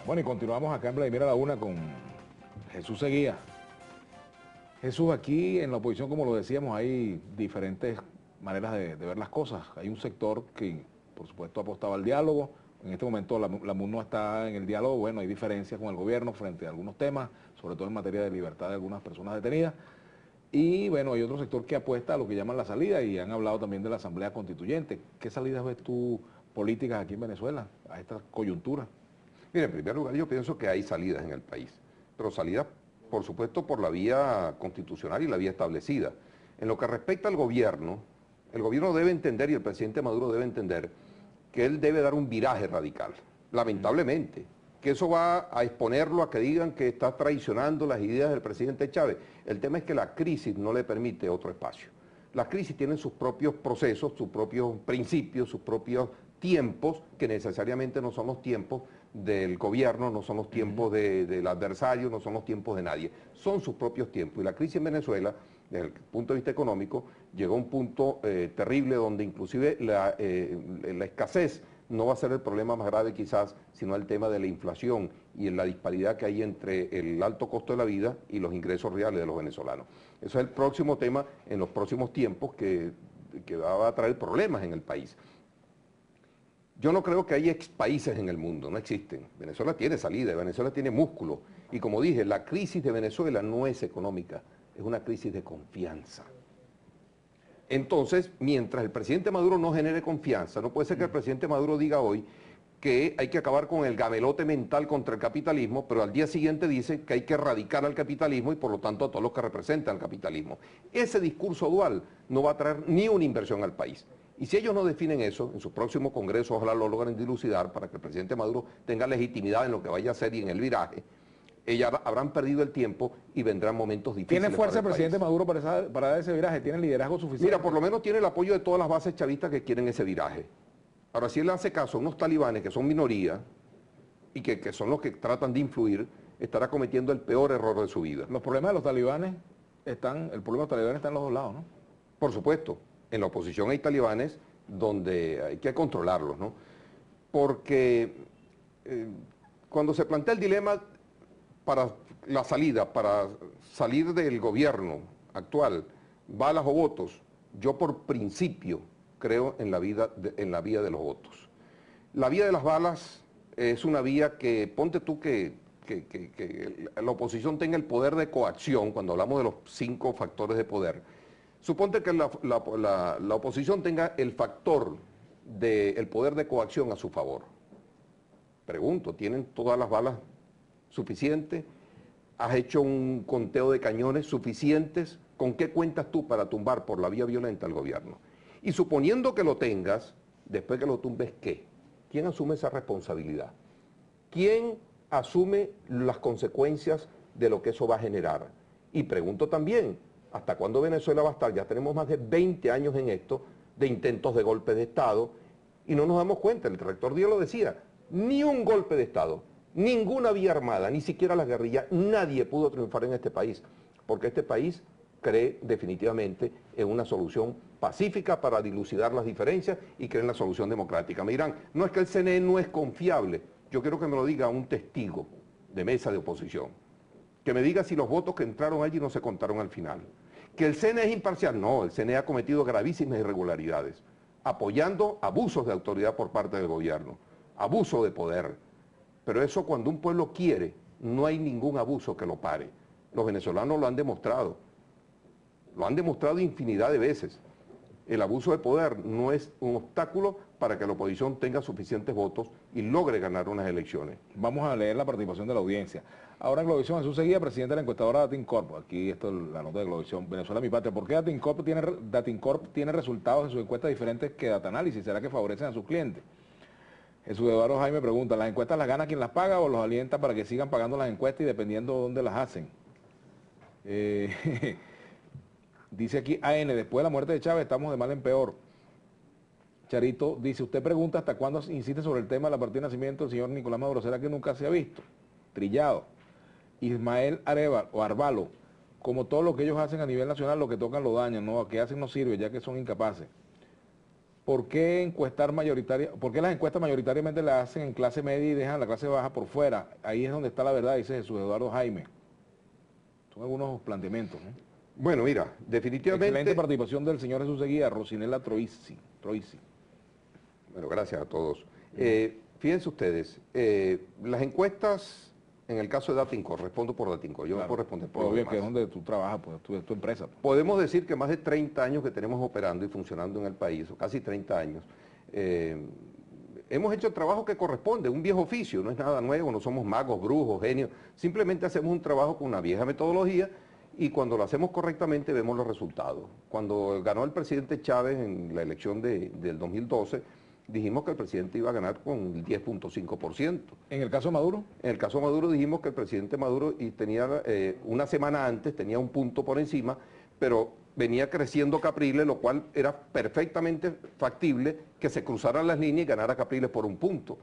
Bueno, y continuamos acá en Vladimir a la Una con Jesús Seguía. Jesús, aquí en la oposición, como lo decíamos, hay diferentes maneras de ver las cosas. Hay un sector que, por supuesto, apostaba al diálogo. En este momento la MUD no está en el diálogo. Bueno, hay diferencias con el gobierno frente a algunos temas, sobre todo en materia de libertad de algunas personas detenidas. Y bueno, hay otro sector que apuesta a lo que llaman la salida y han hablado también de la Asamblea Constituyente. ¿Qué salidas ves tú políticas aquí en Venezuela a esta coyuntura? Mira, en primer lugar yo pienso que hay salidas en el país, pero salidas, por supuesto, por la vía constitucional y la vía establecida. En lo que respecta al gobierno, el gobierno debe entender y el presidente Maduro debe entender que él debe dar un viraje radical, lamentablemente, que eso va a exponerlo a que digan que está traicionando las ideas del presidente Chávez. El tema es que la crisis no le permite otro espacio. Las crisis tienen sus propios procesos, sus propios principios, sus propios tiempos, que necesariamente no son los tiempos del gobierno, no son los tiempos del adversario, no son los tiempos de nadie, son sus propios tiempos. Y la crisis en Venezuela, desde el punto de vista económico, llegó a un punto terrible donde inclusive la escasez no va a ser el problema más grave quizás, sino el tema de la inflación y en la disparidad que hay entre el alto costo de la vida y los ingresos reales de los venezolanos. Eso es el próximo tema en los próximos tiempos que va a traer problemas en el país. Yo no creo que haya ex países en el mundo, no existen. Venezuela tiene salida, Venezuela tiene músculo. Y como dije, la crisis de Venezuela no es económica, es una crisis de confianza. Entonces, mientras el presidente Maduro no genere confianza, no puede ser que el presidente Maduro diga hoy que hay que acabar con el gamelote mental contra el capitalismo, pero al día siguiente dice que hay que erradicar al capitalismo y por lo tanto a todos los que representan al capitalismo. Ese discurso dual no va a traer ni una inversión al país. Y si ellos no definen eso, en su próximo congreso ojalá lo logren dilucidar para que el presidente Maduro tenga legitimidad en lo que vaya a hacer y en el viraje, ellas habrán perdido el tiempo y vendrán momentos difíciles. ¿Tiene fuerza el para presidente Maduro para dar ese viraje? ¿Tiene liderazgo suficiente? Mira, por lo menos tiene el apoyo de todas las bases chavistas que quieren ese viraje. Ahora, si él hace caso a unos talibanes que son minoría y que son los que tratan de influir, estará cometiendo el peor error de su vida. Los problemas de los talibanes el problema de los talibanes está en los dos lados, ¿no? Por supuesto, en la oposición hay talibanes donde hay que controlarlos, ¿no? Porque cuando se plantea el dilema para la salida, para salir del gobierno actual, balas o votos, yo por principio creo en la vía de los votos. La vía de las balas es una vía que, ponte tú que la oposición tenga el poder de coacción, cuando hablamos de los 5 factores de poder, suponte que la oposición tenga el factor del poder de coacción a su favor. Pregunto, ¿tienen todas las balas suficientes? ¿Has hecho un conteo de cañones suficientes? ¿Con qué cuentas tú para tumbar por la vía violenta al gobierno? Y suponiendo que lo tengas, después que lo tumbes, ¿qué? ¿Quién asume esa responsabilidad? ¿Quién asume las consecuencias de lo que eso va a generar? Y pregunto también, ¿hasta cuándo Venezuela va a estar? Ya tenemos más de 20 años en esto, de intentos de golpe de Estado, y no nos damos cuenta, el rector Díaz lo decía, ni un golpe de Estado, ninguna vía armada, ni siquiera las guerrillas, nadie pudo triunfar en este país, porque este país cree definitivamente en una solución pacífica para dilucidar las diferencias y cree en la solución democrática. Me dirán, no es que el CNE no es confiable, yo quiero que me lo diga un testigo de mesa de oposición, que me diga si los votos que entraron allí no se contaron al final. Que el CNE es imparcial, no, el CNE ha cometido gravísimas irregularidades, apoyando abusos de autoridad por parte del gobierno, abuso de poder. Pero eso cuando un pueblo quiere, no hay ningún abuso que lo pare. Los venezolanos lo han demostrado infinidad de veces. El abuso de poder no es un obstáculo para que la oposición tenga suficientes votos y logre ganar unas elecciones. Vamos a leer la participación de la audiencia. Ahora en Globovisión, Jesús Seguía, presidente de la encuestadora Datincorp. Aquí esto es la nota de Globovisión. Venezuela, mi patria. ¿Por qué Datincorp tiene resultados en sus encuestas diferentes que Datanalysis? ¿Será que favorecen a sus clientes? Jesús Eduardo Jaime pregunta, ¿las encuestas las gana quien las paga o los alienta para que sigan pagando las encuestas y dependiendo de dónde las hacen? Dice aquí AN, después de la muerte de Chávez estamos de mal en peor. Charito dice, usted pregunta hasta cuándo insiste sobre el tema de la partida de nacimiento del señor Nicolás Maduro, ¿será que nunca se ha visto? Trillado. Ismael Arevalo, como todo lo que ellos hacen a nivel nacional, lo que tocan lo dañan, ¿no? Lo que hacen no sirve, ya que son incapaces. ¿Por qué por qué las encuestas mayoritariamente las hacen en clase media y dejan la clase baja por fuera? Ahí es donde está la verdad, dice Jesús Eduardo Jaime. Son algunos planteamientos, ¿no? Bueno, mira, definitivamente... Excelente participación del señor Jesús Seguía, Rosinela Troisi. Bueno, gracias a todos. Fíjense ustedes, las encuestas, en el caso de Datinco, respondo por Datinco, yo no puedo responder por obvio los que es demás. donde tú trabajas, pues es tu empresa. Pues. Podemos decir que más de 30 años que tenemos operando y funcionando en el país, o casi 30 años, hemos hecho el trabajo que corresponde, un viejo oficio, no es nada nuevo, no somos magos, brujos, genios, simplemente hacemos un trabajo con una vieja metodología y cuando lo hacemos correctamente vemos los resultados. Cuando ganó el presidente Chávez en la elección del 2012, dijimos que el presidente iba a ganar con el 10.5%. ¿En el caso de Maduro? En el caso de Maduro dijimos que el presidente Maduro tenía una semana antes, tenía un punto por encima, pero venía creciendo Capriles, lo cual era perfectamente factible que se cruzaran las líneas y ganara Capriles por un punto.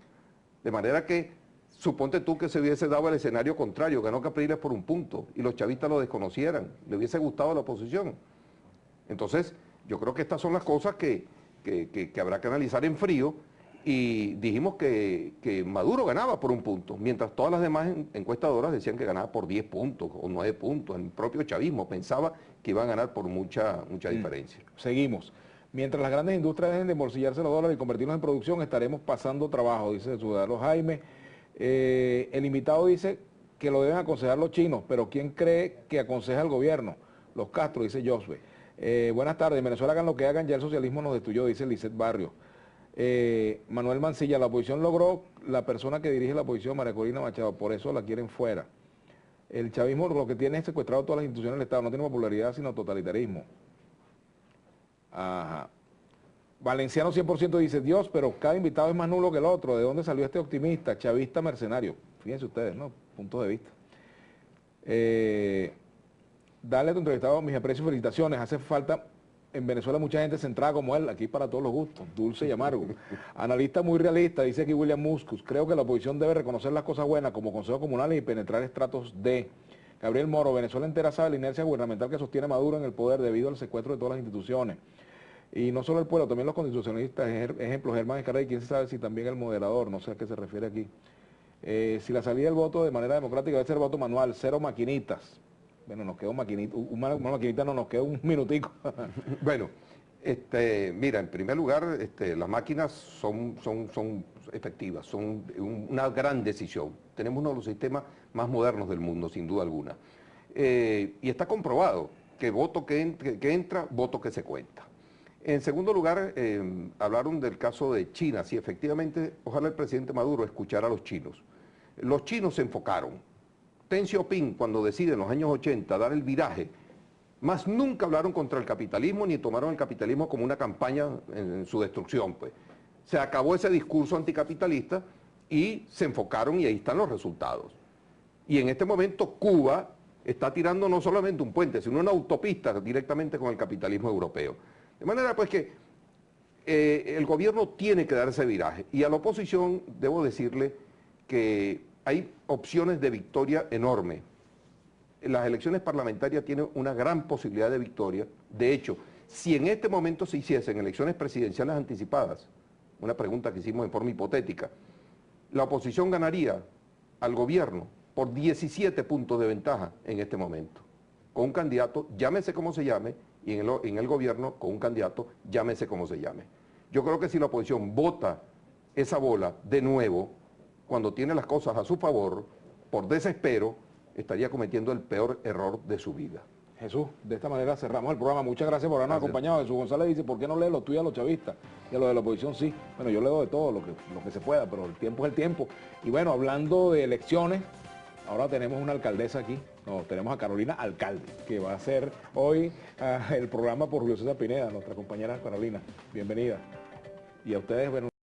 De manera que, suponte tú que se hubiese dado el escenario contrario, ganó Capriles por un punto y los chavistas lo desconocieran, le hubiese gustado a la oposición. Entonces, yo creo que estas son las cosas que habrá que analizar en frío y dijimos que Maduro ganaba por un punto, mientras todas las demás encuestadoras decían que ganaba por 10 puntos o 9 puntos. El propio chavismo pensaba que iban a ganar por mucha diferencia. Seguimos. Mientras las grandes industrias dejen de embolsillarse los dólares y convertirlos en producción, estaremos pasando trabajo, dice el ciudadano Jaime. El invitado dice que lo deben aconsejar los chinos, pero ¿quién cree que aconseja al gobierno? Los Castro, dice Josué. Buenas tardes, en Venezuela hagan lo que hagan, ya el socialismo nos destruyó, dice Lisset Barrio. Manuel Mancilla, la oposición logró la persona que dirige la oposición, María Corina Machado, por eso la quieren fuera. El chavismo lo que tiene es secuestrado todas las instituciones del Estado, no tiene popularidad sino totalitarismo. Ajá. Valenciano 100% dice, Dios, pero cada invitado es más nulo que el otro, ¿de dónde salió este optimista? Chavista mercenario. Fíjense ustedes, ¿no? Puntos de vista. Dale a tu entrevistado mis aprecios y felicitaciones. Hace falta en Venezuela mucha gente centrada como él, aquí para todos los gustos, dulce y amargo. Analista muy realista, dice aquí William Muscus. Creo que la oposición debe reconocer las cosas buenas como consejos comunales y penetrar estratos de... Gabriel Moro, Venezuela entera sabe la inercia gubernamental que sostiene Maduro en el poder debido al secuestro de todas las instituciones. Y no solo el pueblo, también los constitucionalistas, ejemplo, Germán Escarrey, quién sabe si también el moderador, no sé a qué se refiere aquí. Si la salida del voto de manera democrática debe ser voto manual, 0 maquinitas. Bueno, nos quedó una maquinita, no nos queda un minutico. Bueno, mira, en primer lugar, las máquinas son efectivas, son una gran decisión. Tenemos uno de los sistemas más modernos del mundo, sin duda alguna. Y está comprobado que voto que entra, voto que se cuenta. En segundo lugar, hablaron del caso de China. Sí, efectivamente, ojalá el presidente Maduro escuchara a los chinos. Los chinos se enfocaron. Deng Xiaoping, cuando decide en los años 80 dar el viraje, más nunca hablaron contra el capitalismo ni tomaron el capitalismo como una campaña en su destrucción, pues. Se acabó ese discurso anticapitalista y se enfocaron y ahí están los resultados. Y en este momento Cuba está tirando no solamente un puente, sino una autopista directamente con el capitalismo europeo. De manera pues que el gobierno tiene que dar ese viraje. Y a la oposición debo decirle que hay opciones de victoria enorme. Las elecciones parlamentarias tienen una gran posibilidad de victoria. De hecho, si en este momento se hiciesen elecciones presidenciales anticipadas, una pregunta que hicimos en forma hipotética, la oposición ganaría al gobierno por 17 puntos de ventaja en este momento, con un candidato, llámese como se llame, y en el gobierno con un candidato, llámese como se llame. Yo creo que si la oposición vota esa bola de nuevo, cuando tiene las cosas a su favor, por desespero, estaría cometiendo el peor error de su vida. Jesús, de esta manera cerramos el programa. Muchas gracias por habernos acompañado. Jesús González dice, ¿por qué no lee lo tuyo a los chavistas? Y a lo de la oposición sí. Bueno, yo leo de todo lo que se pueda, pero el tiempo es el tiempo. Y bueno, hablando de elecciones, ahora tenemos una alcaldesa aquí. No, tenemos a Carolina Alcalde, que va a hacer hoy el programa por Julio César Pineda, nuestra compañera Carolina. Bienvenida. Y a ustedes, bueno,